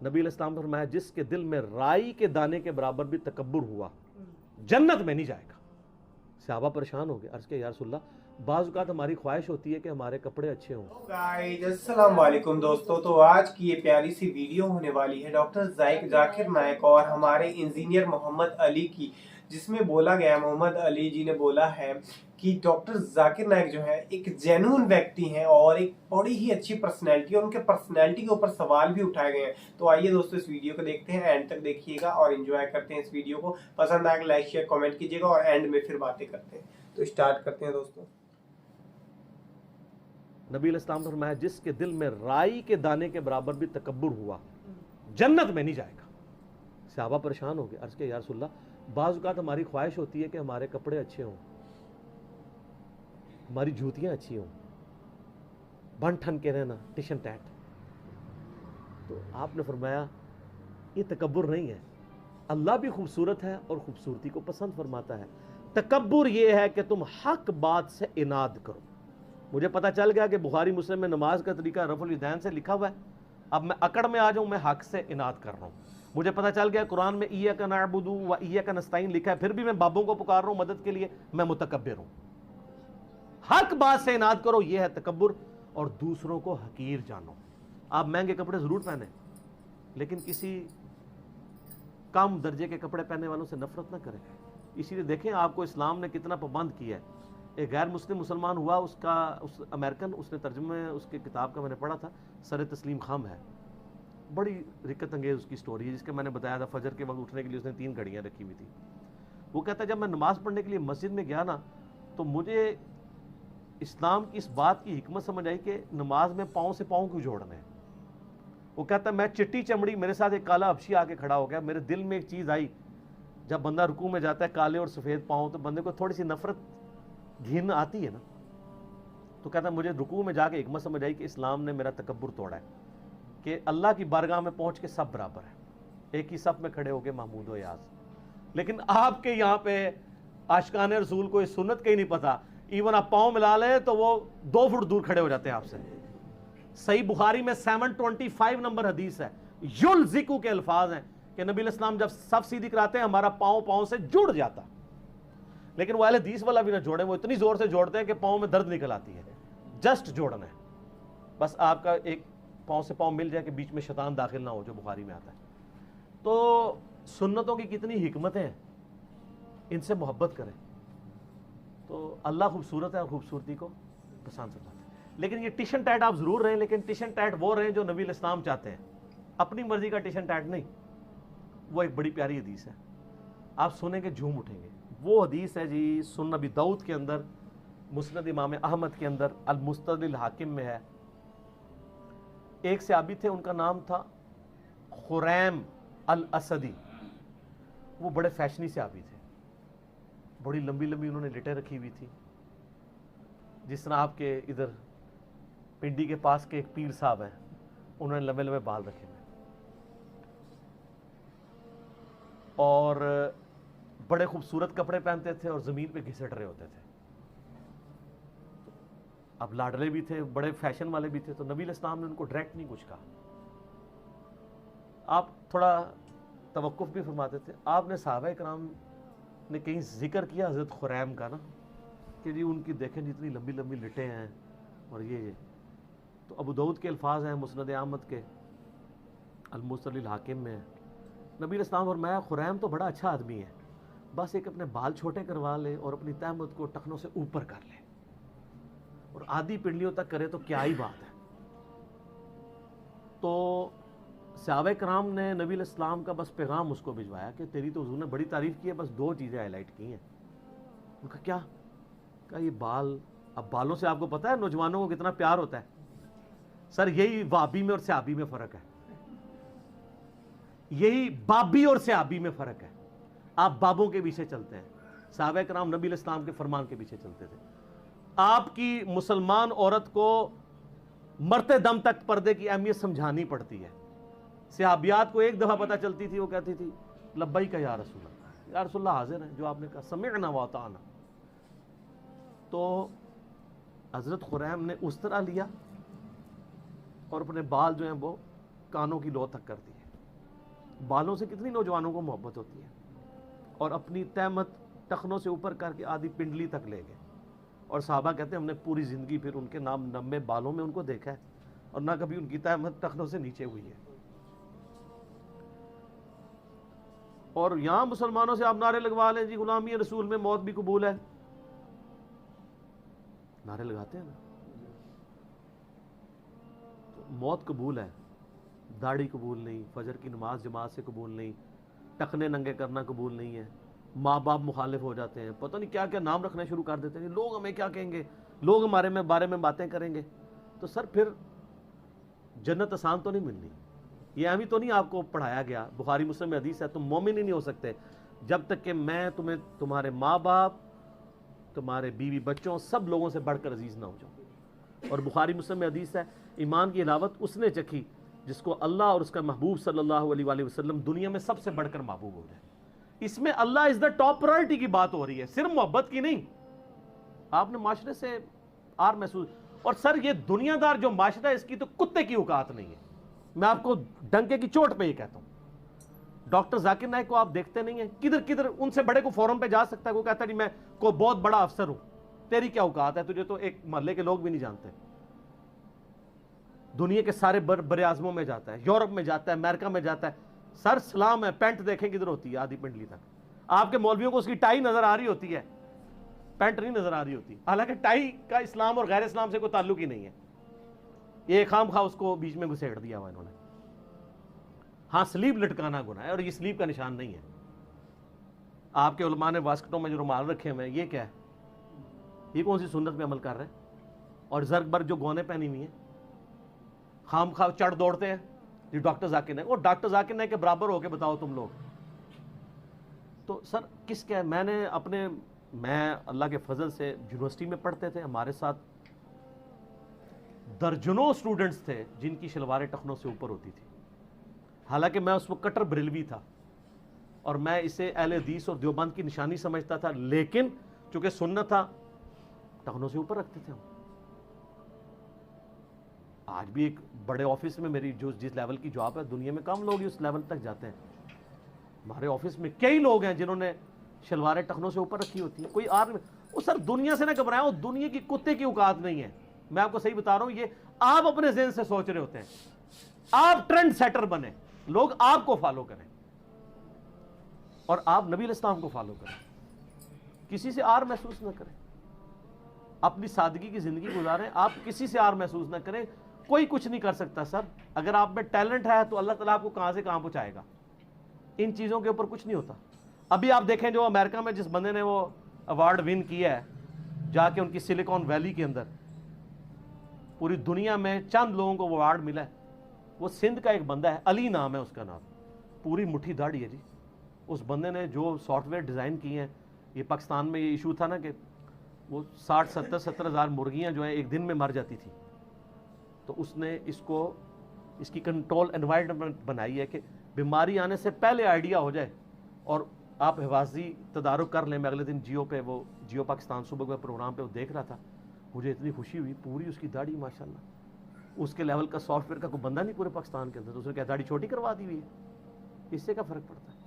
نبی علیہ السلام نے فرمایا جس کے دل میں رائی کے دانے کے برابر بھی تکبر ہوا جنت میں نہیں جائے گا۔ صحابہ پریشان ہو گئے، عرض کیا یا رسول اللہ بعض اوقات ہماری خواہش ہوتی ہے کہ ہمارے کپڑے اچھے ہوں۔ گائز السلام علیکم دوستو، تو آج کی یہ پیاری سی ویڈیو ہونے والی ہے ڈاکٹر ذاکر نائک اور ہمارے انجینئر محمد علی کی، جس میں بولا گیا محمد علی جی نے بولا ہے کہ ڈاکٹر ذاکر نائک جو ہے ایک جینون ویکتی ہیں اور ایک بڑی ہی اچھی پرسنالٹی، اور ان کے پرسنالٹی کے اوپر سوال بھی اٹھائے گئے ہیں۔ تو آئیے دوستو اس ویڈیو کو دیکھتے ہیں، اینڈ تک دیکھیے گا اور انجوائے کرتے ہیں اس ویڈیو کو۔ پسند آئے لائک شیئر کامنٹ کیجیے گا اور اینڈ میں پھر باتیں کرتے ہیں۔ تو اسٹارٹ کرتے ہیں دوستو۔ نبی علیہ السلام نے فرمایا جس کے دل میں رائی کے دانے کے برابر بھی تکبر ہوا جنت میں نہیں جائے گا۔ صحابہ پریشان ہو گئے، عرض کیا یا رسول اللہ بعض اوقات ہماری خواہش ہوتی ہے کہ ہمارے کپڑے اچھے ہوں، ہماری جوتیاں اچھی ہوں، بن ٹھن کے رہنا ٹشن ٹیٹ۔ تو آپ نے فرمایا یہ تکبر نہیں ہے، اللہ بھی خوبصورت ہے اور خوبصورتی کو پسند فرماتا ہے۔ تکبر یہ ہے کہ تم حق بات سے اناد کرو۔ مجھے پتہ چل گیا کہ بخاری مسلم میں نماز کا طریقہ رفع الیدین سے لکھا ہوا ہے، اب میں اکڑ میں آ جاؤں، میں حق سے اناد کر رہا ہوں۔ مجھے پتہ چل گیا قرآن میں ایاک نعبد و ایاک نستعین لکھا ہے، پھر بھی میں بابوں کو پکار رہا ہوں مدد کے لیے، میں متکبر ہوں۔ حق بات سے اناد کرو، یہ ہے تکبر، اور دوسروں کو حقیر جانو۔ آپ مہنگے کپڑے ضرور پہنیں لیکن کسی کم درجے کے کپڑے پہننے والوں سے نفرت نہ کریں۔ اسی لیے دیکھیں آپ کو اسلام نے کتنا پابند کیا ہے۔ ایک غیر مسلم مسلمان ہوا، اس امریکن، اس نے ترجمہ اس کی کتاب کا میں نے پڑھا تھا، سر تسلیم خم ہے، بڑی رکت انگیز اس کی سٹوری ہے، جس کے میں نے بتایا تھا فجر کے وقت اٹھنے کے لیے اس نے 3 گھڑیاں رکھی ہوئی تھی۔ وہ کہتا ہے جب میں نماز پڑھنے کے لیے مسجد میں گیا نا تو مجھے اسلام کی اس بات کی حکمت سمجھ آئی کہ نماز میں پاؤں سے پاؤں کیوں جوڑنا ہے۔ وہ کہتا ہے میں چٹی چمڑی، میرے ساتھ ایک کالا حبشی آ کے کھڑا ہو گیا، میرے دل میں ایک چیز آئی، جب بندہ رکوع میں جاتا ہے کالے اور سفید پاؤں تو بندے کو تھوڑی سی نفرت گھن آتی ہے نا۔ تو کہتا ہے مجھے رکوع میں جا کے حکمت سمجھ آئی کہ اسلام نے میرا تکبر توڑا ہے، کہ اللہ کی بارگاہ میں پہنچ کے سب برابر ہیں، ایک ہی صف میں کھڑے ہو کے محمود و یاز۔ لیکن آپ کے یہاں پہ عاشقان رسول کو اس سنت کا ہی نہیں پتا، ایون آپ پاؤں ملا لیں تو وہ 2 فٹ دور کھڑے ہو جاتے ہیں آپ سے۔ صحیح بخاری میں 725 نمبر حدیث ہے، یلزقو کے الفاظ ہیں کہ نبی علیہ السلام جب صف سیدھی کراتے ہیں ہمارا پاؤں پاؤں سے جڑ جاتا، لیکن وہ اہل حدیث والا بھی نہ جوڑے، وہ اتنی زور سے جوڑتے ہیں کہ پاؤں میں درد نکل آتی ہے۔ جسٹ جوڑنا ہے، بس آپ کا ایک پاؤں سے پاؤں مل جائے کہ بیچ میں شیطان داخل نہ ہو، جو بخاری میں آتا ہے۔ تو سنتوں کی کتنی حکمتیں ہیں، ان سے محبت کریں تو اللہ خوبصورت ہے اور خوبصورتی کو پسند کرتا ہے۔ لیکن یہ ٹشن ٹیٹ آپ ضرور رہیں، لیکن ٹشن ٹیٹ وہ رہیں جو نبی علیہ السلام چاہتے ہیں، اپنی مرضی کا ٹشن ٹیٹ نہیں۔ وہ ایک بڑی پیاری حدیث ہے، آپ سنیں گے جھوم اٹھیں گے۔ وہ حدیث ہے جی سنن ابی داؤد کے اندر، مسند امام احمد کے اندر، المستدرک الحاکم میں ہے۔ ایک صحابی تھے، ان کا نام تھا خریم الاسدی، وہ بڑے فیشنی صحابی تھے، بڑی لمبی لمبی انہوں نے لٹیں رکھی ہوئی تھی، جس طرح آپ کے ادھر پنڈی کے پاس کے ایک پیر صاحب ہیں، انہوں نے لمبے لمبے بال رکھے ہوئے، اور بڑے خوبصورت کپڑے پہنتے تھے اور زمین پہ گھسٹ رہے ہوتے تھے۔ اب لاڈلے بھی تھے، بڑے فیشن والے بھی تھے، تو نبی علیہ السلام نے ان کو ڈائریکٹ نہیں کچھ کہا، آپ تھوڑا توقف بھی فرماتے تھے۔ آپ نے صحابہ کرام نے کہیں ذکر کیا حضرت خریم کا نا کہ جی ان کی دیکھیں جتنی لمبی لمبی لٹیں ہیں اور یہ تو ابو داؤد کے الفاظ ہیں، مسند احمد کے المستدرک الحاکم میں ہے۔ نبی علیہ السلام فرمایا خریم تو بڑا اچھا آدمی ہے، بس ایک اپنے بال چھوٹے کروا لے اور اپنی تہمت کو ٹخنوں سے اوپر کر لے اور آدھی پنڈلیوں تک کرے تو کیا ہی بات ہے۔ تو صحابہ کرام نے نبی علیہ السلام کا بس پیغام اس کو بھجوایا کہ تیری تو حضور نے بڑی تعریف کی ہے، بس 2 چیزیں ہائی لائٹ کی ہیں۔ ان کا کیا؟ کہا یہ بال، اب بالوں سے آپ کو پتہ ہے نوجوانوں کو کتنا پیار ہوتا ہے۔ سر یہی وابی میں اور صحابی میں فرق ہے، یہی بابی اور صحابی میں فرق ہے۔ آپ بابوں کے پیچھے چلتے ہیں، صحابہ کرام نبی علیہ السلام کے فرمان کے پیچھے چلتے تھے۔ آپ کی مسلمان عورت کو مرتے دم تک پردے کی اہمیت سمجھانی پڑتی ہے۔ صحابیات کو ایک دفعہ پتہ چلتی تھی، وہ کہتی تھی لبیک یا رسول اللہ، یا رسول اللہ حاضر ہیں جو آپ نے کہا، سمعنا واطعنا۔ تو حضرت خریم نے اس طرح لیا اور اپنے بال جو ہیں وہ کانوں کی لو تک کر دیے۔ بالوں سے کتنی نوجوانوں کو محبت ہوتی ہے، اور اپنی تہمت ٹخنوں سے اوپر کر کے آدھی پنڈلی تک لے گئے، اور صحابہ کہتے ہیں ہم نے پوری زندگی پھر ان کے نام نمے بالوں میں ان کو دیکھا ہے، اور نہ کبھی ان کی تہمت ٹخنوں سے نیچے ہوئی ہے۔ اور یہاں مسلمانوں سے آپ نعرے لگوا لیں جی غلامی رسول میں موت بھی قبول ہے، نعرے لگاتے ہیں نا، تو موت قبول ہے، داڑھی قبول نہیں، فجر کی نماز جماعت سے قبول نہیں، ٹخنے ننگے کرنا قبول نہیں ہے، ماں باپ مخالف ہو جاتے ہیں، پتہ نہیں کیا کیا نام رکھنا شروع کر دیتے ہیں، لوگ ہمیں کیا کہیں گے، لوگ ہمارے بارے میں باتیں کریں گے، تو سر پھر جنت آسان تو نہیں ملنی، یہ اہمی تو نہیں آپ کو پڑھایا گیا، بخاری مسلم میں حدیث ہے تم مومن ہی نہیں ہو سکتے جب تک کہ میں تمہیں تمہارے ماں باپ، تمہارے بیوی بچوں، سب لوگوں سے بڑھ کر عزیز نہ ہو جاؤ۔ اور بخاری مسلم میں حدیث ہے ایمان کی حلاوت اس نے چکھی جس کو اللہ اور اس کا محبوب صلی اللہ علیہ وآلہ وسلم دنیا میں سب سے بڑھ کر محبوب ہو جائے۔ اس میں اللہ از دا ٹاپ پرائرٹی کی بات ہو رہی ہے، صرف محبت کی نہیں۔ آپ نے معاشرے سے آر محسوس، اور سر یہ دنیا دار جو معاشرہ ہے اس کی تو کتے کی اوقات نہیں ہے، میں آپ کو ڈنکے کی چوٹ پہ یہ کہتا ہوں۔ ڈاکٹر ذاکر نائک کو آپ دیکھتے نہیں ہیں، کدھر کدھر ان سے بڑے کو فورم پہ جا سکتا ہے، وہ کہتا ہے جی میں کوئی بہت بڑا افسر ہوں، تیری کیا اوقات ہے، تجھے تو ایک محلے کے لوگ بھی نہیں جانتے۔ دنیا کے سارے بر اعظموں میں جاتا ہے، یورپ میں جاتا ہے، امریکہ میں جاتا ہے، سر سلام ہے، پینٹ دیکھیں کدھر ہوتی ہے آدھی پنڈلی تک، آپ کے مولویوں کو اس کی ٹائی نظر آ رہی ہوتی ہے، پینٹ نہیں نظر آ رہی ہوتی، حالانکہ ٹائی کا اسلام اور غیر اسلام سے کوئی تعلق ہی نہیں ہے، یہ خام خواہ اس کو بیچ میں گھسیڑ دیا ہوا انہوں نے۔ ہاں سلیب لٹکانا گناہ ہے، اور یہ سلیب کا نشان نہیں ہے۔ آپ کے علماء نے واسکٹوں میں جو رومال رکھے ہوئے ہیں یہ کیا ہے، یہ کون سی سنت میں عمل کر رہے ہیں؟ اور زرگ بر جو گونے پہنی ہوئی ہیں، خام خواہ چڑھ دوڑتے ہیں یہ ڈاکٹر ذاکر نائک، اور ڈاکٹر ذاکر نائک کے برابر ہو کے بتاؤ تم لوگ، تو سر کس کیا؟ میں اللہ کے فضل سے یونیورسٹی میں پڑھتے تھے، ہمارے ساتھ درجنوں سٹوڈنٹس تھے جن کی شلواریں ٹخنوں سے اوپر ہوتی تھی، حالانکہ میں اس وقت کٹر بریلوی تھا اور میں اسے اہل حدیث اور دیوبند کی نشانی سمجھتا تھا، لیکن چونکہ سنت تھا ٹخنوں سے اوپر رکھتے تھے ہم۔ آج بھی ایک بڑے آفس میں میری جس لیول کی جاب ہے، دنیا میں کم لوگ ہی اس لیول تک جاتے ہیں، ہمارے آفس میں کئی لوگ ہیں جنہوں نے شلواریں ٹخنوں سے اوپر رکھی ہوتی ہیں، کوئی وہ سر دنیا سے نہ گھبرائیں، وہ دنیا کی کتے کی اوقات نہیں ہے، میں آپ کو صحیح بتا رہا ہوں، یہ آپ اپنے ذہن سے سوچ رہے ہوتے ہیں، آپ ٹرینڈ سیٹر بنے، لوگ آپ کو فالو کریں اور آپ نبی علیہ السلام کو فالو کریں، کسی سے آر محسوس نہ کریں، اپنی سادگی کی زندگی گزاریں، آپ کسی سے آر محسوس نہ کریں، کوئی کچھ نہیں کر سکتا سر، اگر آپ میں ٹیلنٹ ہے تو اللہ تعالیٰ آپ کو کہاں سے کہاں پہنچائے گا، ان چیزوں کے اوپر کچھ نہیں ہوتا۔ ابھی آپ دیکھیں جو امریکہ میں جس بندے نے وہ ایوارڈ ون کیا ہے، جا کے ان کی سلیکون ویلی کے اندر، پوری دنیا میں چند لوگوں کو وہ ایوارڈ ملا ہے، وہ سندھ کا ایک بندہ ہے، علی نام ہے اس کا نام، پوری مٹھی داڑھی ہے جی، اس بندے نے جو سافٹ ویئر ڈیزائن کیے ہیں، یہ پاکستان میں یہ ایشو تھا نا کہ وہ 60-70 ہزار مرغیاں جو ہیں ایک دن میں مر جاتی تھی، تو اس نے اس کی کنٹرول انوائرمنٹ بنائی ہے کہ بیماری آنے سے پہلے آئیڈیا ہو جائے، اور آپ حفاظتی تدارک کر لیں۔ میں اگلے دن جیو پاکستان صبح کے پروگرام پہ وہ دیکھ رہا تھا، مجھے اتنی خوشی ہوئی، پوری اس کی داڑھی ماشاءاللہ، اس کے لیول کا سافٹ ویئر کا کوئی بندہ نہیں پورے پاکستان کے اندر، تو اس نے کیا داڑھی چھوٹی کروا دی ہوئی ہے، اس سے کیا فرق پڑتا ہے؟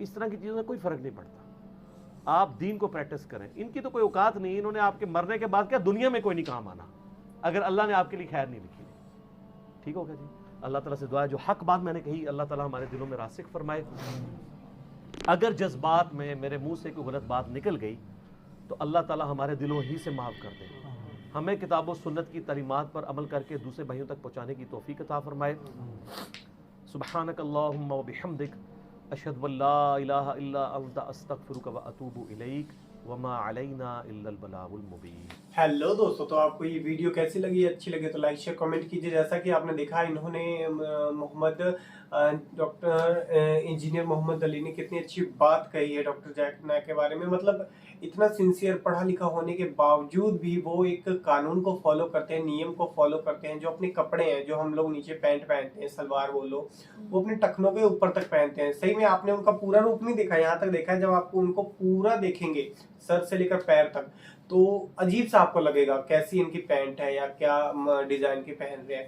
اس طرح کی چیزوں سے کوئی فرق نہیں پڑتا، آپ دین کو پریکٹس کریں، ان کی تو کوئی اوقات نہیں، انہوں نے آپ کے مرنے کے بعد کیا دنیا میں کوئی نہیں کام آنا اگر اللہ نے آپ کے لیے خیر نہیں لکھی۔ ٹھیک ہوگا جی؟ اللہ تعالیٰ سے دعا ہے جو حق بات میں نے کہی اللہ تعالیٰ ہمارے دلوں میں راسخ فرمائے، اگر جذبات میں میرے منہ سے کوئی غلط بات نکل گئی تو اللہ تعالیٰ ہمارے دلوں ہی سے معاف کر دے، ہمیں کتاب و سنت کی تعلیمات پر عمل کر کے دوسرے بھائیوں تک پہنچانے کی توفیق عطا فرمائے۔ سبحانک اللہم و بحمدک، اشہد ان لا الہ الا انت، استغفرک و اتوب الیک، وما علینا الا البلاغ المبین۔ ہیلو دوستو، تو آپ کو یہ ویڈیو کیسی لگی؟ اچھی لگے تو لائک شیئر کامنٹ کیجیے۔ جیسا کہ آپ نے دیکھا انہوں نے ڈاکٹر انجینئر محمد علی نے کتنی اچھی بات کہی ہے ڈاکٹر ذاکر نائک کے بارے میں، مطلب اتنا سنسیئر پڑھا لکھا ہونے کے باوجود بھی وہ ایک قانون کو فالو کرتے ہیں، نیم کو فالو کرتے ہیں، جو اپنے کپڑے ہیں، جو ہم لوگ نیچے پینٹ پہنتے ہیں، سلوار بولو، وہ اپنے ٹخنوں کے اوپر تک پہنتے ہیں۔ صحیح میں آپ نے ان کا پورا روپ نہیں دیکھا، یہاں تک دیکھا ہے، جب آپ کو ان کو پورا دیکھیں گے سر سے لے کر پیر تک تو عجیب سا آپ کو لگے گا کیسی ان کی پینٹ ہے یا کیا ڈیزائن کی پہن رہے ہیں۔